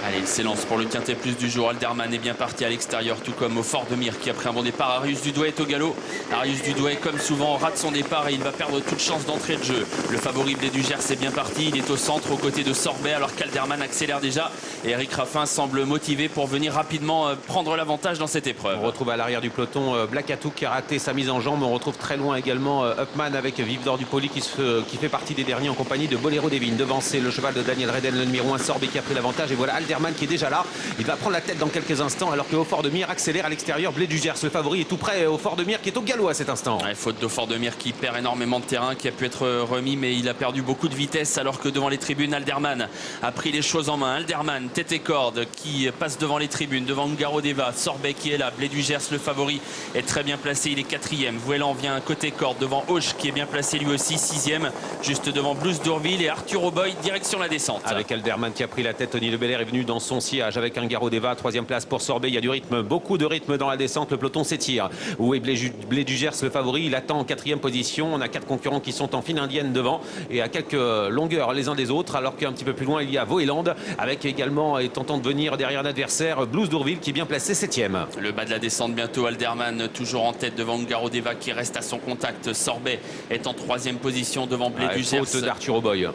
Allez, il s'élance pour le quintet plus du jour. Alderman est bien parti à l'extérieur, tout comme au Fort de Mire qui après un bon départ. Arius Dudouet est au galop. Arius Dudouet, comme souvent, rate son départ et il va perdre toute chance d'entrée de jeu. Le favori Blé du Gers est bien parti. Il est au centre aux côtés de Sorbet alors qu'Alderman accélère déjà. Et Eric Raffin semble motivé pour venir rapidement prendre l'avantage dans cette épreuve. On retrouve à l'arrière du peloton Blakatou qui a raté sa mise en jambe. On retrouve très loin également Upman avec Vive d'Or du Poli qui fait partie des derniers en compagnie de Boléro Devine. Devant, c'est le cheval de Daniel Reden, le numéro 1 Sorbet qui a pris l'avantage. Et voilà Alderman qui est déjà là. Il va prendre la tête dans quelques instants alors qu'au Fort de Mire accélère à l'extérieur. Blé du Gers, le favori, est tout près au Fort de Mire qui est au galop à cet instant. Ouais, faute de Fort de Mire qui perd énormément de terrain, qui a pu être remis, mais il a perdu beaucoup de vitesse alors que devant les tribunes, Alderman a pris les choses en main. Alderman, tête et corde, qui passe devant les tribunes, devant Ungaro Deva, Sorbet qui est là, Blé du Gers, le favori, est très bien placé, il est 4e. Vuelan vient côté corde devant Auch qui est bien placé lui aussi, 6e, juste devant Blues d'Orville et Arthur Auboy, direction la descente. Avec Alderman qui a pris la tête, Tony Lebelair est venu dans son sillage avec Ungaro Deva, 3e place pour Sorbet. Il y a du rythme, beaucoup de rythme dans la descente, le peloton s'étire. Où est Blé du Gers, le favori? Il attend en 4e position. On a 4 concurrents qui sont en file indienne devant et à quelques longueurs les uns des autres, alors qu'un petit peu plus loin il y a Voeland avec également et tentant de venir derrière un adversaire, Blues d'Orville qui est bien placé 7e. Le bas de la descente bientôt, Alderman toujours en tête devant Ungaro Deva qui reste à son contact. Sorbet est en 3e position devant Blé du Gers. Faute d'Arthur Auboy.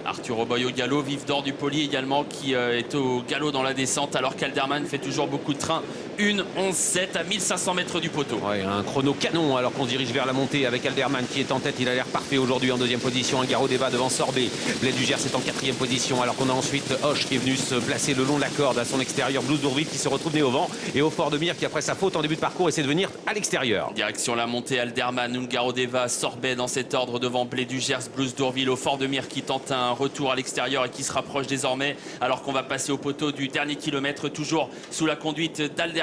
Arthur Auboy au galop, Vive d'Or du Poli également qui est au galop dans la descente alors qu'Alderman fait toujours beaucoup de train. 1:11:7 à 1500 mètres du poteau. Ouais, un chrono canon alors qu'on se dirige vers la montée avec Alderman qui est en tête. Il a l'air parfait aujourd'hui en 2e position. Ungaro Deva devant Sorbet. Blé du Gers est en 4e position alors qu'on a ensuite Auch qui est venu se placer le long de la corde à son extérieur. Blues d'Orville qui se retrouve né au vent et au Fort de Mire qui après sa faute en début de parcours essaie de venir à l'extérieur. Direction la montée, Alderman, Ungaro Deva, Sorbet dans cet ordre devant Blé du Gers, Blues d'Orville au Fort de Mire qui tente un retour à l'extérieur et qui se rapproche désormais alors qu'on va passer au poteau du dernier kilomètre toujours sous la conduite d'Alderman.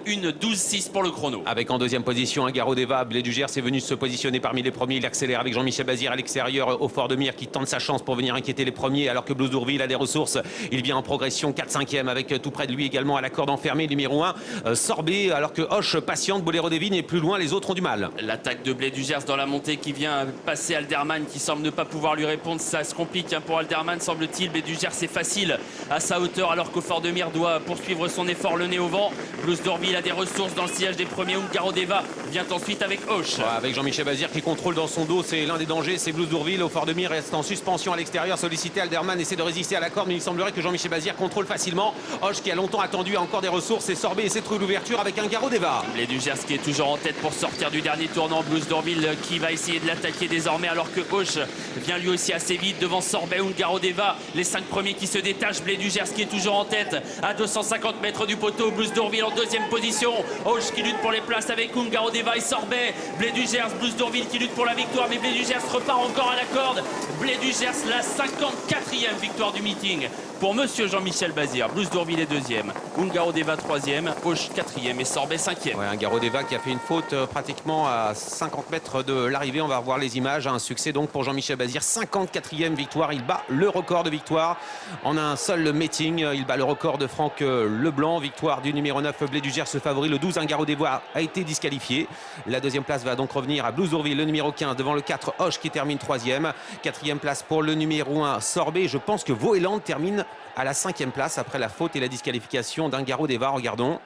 1:12:6 pour le chrono. Avec en 2e position Ungaro Deva. Blé du Gers est venu se positionner parmi les premiers. Il accélère avec Jean-Michel Bazir à l'extérieur au Fort de Mire qui tente sa chance pour venir inquiéter les premiers alors que Blues d'Orville a des ressources. Il vient en progression 4-5e avec tout près de lui également à la corde enfermée numéro 1 Sorbet alors que Auch patiente. Boléro Devine est plus loin, les autres ont du mal. L'attaque de Blé du Gers dans la montée qui vient passer Alderman qui semble ne pas pouvoir lui répondre. Ça se complique pour Alderman semble-t-il. Blé du Gers c'est facile à sa hauteur alors qu'au Fort de Mire doit poursuivre son effort le nez au vent. Blues d'Orville a des ressources dans le sillage des premiers. Ungaro Deva vient ensuite avec Auch. Ouais, avec Jean-Michel Bazir qui contrôle dans son dos, c'est l'un des dangers, c'est Blues d'Orville. Au Fort de Mire reste en suspension à l'extérieur, sollicité. Alderman essaie de résister à la corde mais il semblerait que Jean-Michel Bazir contrôle facilement. Auch qui a longtemps attendu a encore des ressources et Sorbet essaie de trouver l'ouverture avec Ungaro Deva. Blé du Gers qui est toujours en tête pour sortir du dernier tournant. Blues d'Orville qui va essayer de l'attaquer désormais alors que Auch vient lui aussi assez vite devant Sorbet. Ungaro Deva, les 5 premiers qui se détachent. Blé du Gers qui est toujours en tête à 250 mètres du poteau. Blues d'Orville en 2e position. Auch qui lutte pour les places avec Ungaro Deva et Sorbet. Blé du Gers, Blues d'Orville qui lutte pour la victoire mais Blé du Gers repart encore à la corde. Blé du Gers, la 54e victoire du meeting pour monsieur Jean-Michel Bazir. Blues d'Orville est 2e, Ungaro Deva 3e, Auch 4e et Sorbet 5e. Ouais, Ungaro Deva qui a fait une faute pratiquement à 50 mètres de l'arrivée. On va revoir les images. Un succès donc pour Jean-Michel Bazir. 54e victoire. Il bat le record de victoire en un seul meeting. Il bat le record de Franck Leblanc. Victoire du numéro 9 Blé du Gers, le favori. Le 12 Ungaro Deva a été disqualifié. La 2e place va donc revenir à Blues d'Orville, le numéro 15 devant le 4 Auch qui termine 3e. 4e place pour le numéro 1 Sorbet. Je pense que Voeland termine à la 5e place après la faute et la disqualification d'Ungaro Deva. Regardons.